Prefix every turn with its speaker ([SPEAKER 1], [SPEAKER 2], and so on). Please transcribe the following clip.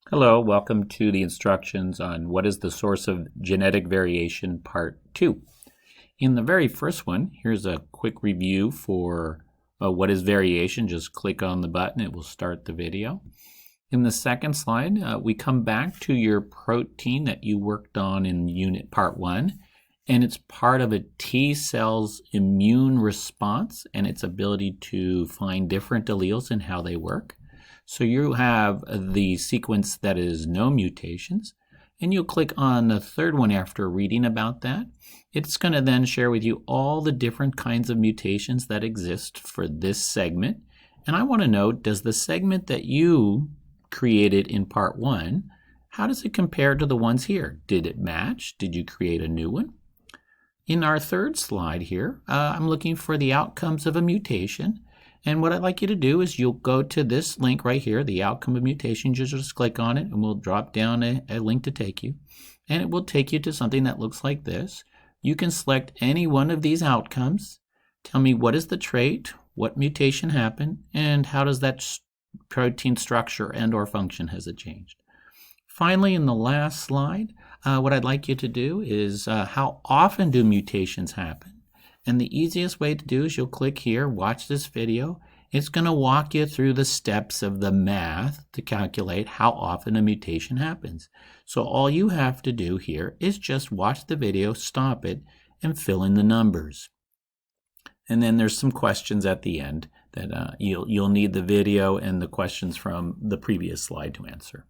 [SPEAKER 1] Hello, welcome to the instructions on what is the source of genetic variation part 2. In the very first one, here's a quick review for what is variation. Just click on the button, it will start the video. In the second slide, we come back to your protein that you worked on in unit part 1, and it's part of a T cell's immune response and its ability to find different alleles and how they work. So you have the sequence that is no mutations, and you'll click on the third one after reading about that. It's going to then share with you all the different kinds of mutations that exist for this segment. And I want to know, does the segment that you created in part 1, how does it compare to the ones here? Did it match? Did you create a new one? In our third slide here, I'm looking for the outcomes of a mutation. And what I'd like you to do is you'll go to this link right here, the outcome of mutations. You just click on it and we'll drop down a link to take you. And it will take you to something that looks like this. You can select any one of these outcomes. Tell me what is the trait, what mutation happened, and how does that protein structure and or function has it changed. Finally, in the last slide, what I'd like you to do is how often do mutations happen? And the easiest way to do is you'll click here, watch this video. It's going to walk you through the steps of the math to calculate how often a mutation happens. So all you have to do here is just watch the video, stop it, and fill in the numbers. And then there's some questions at the end that you'll need the video and the questions from the previous slide to answer.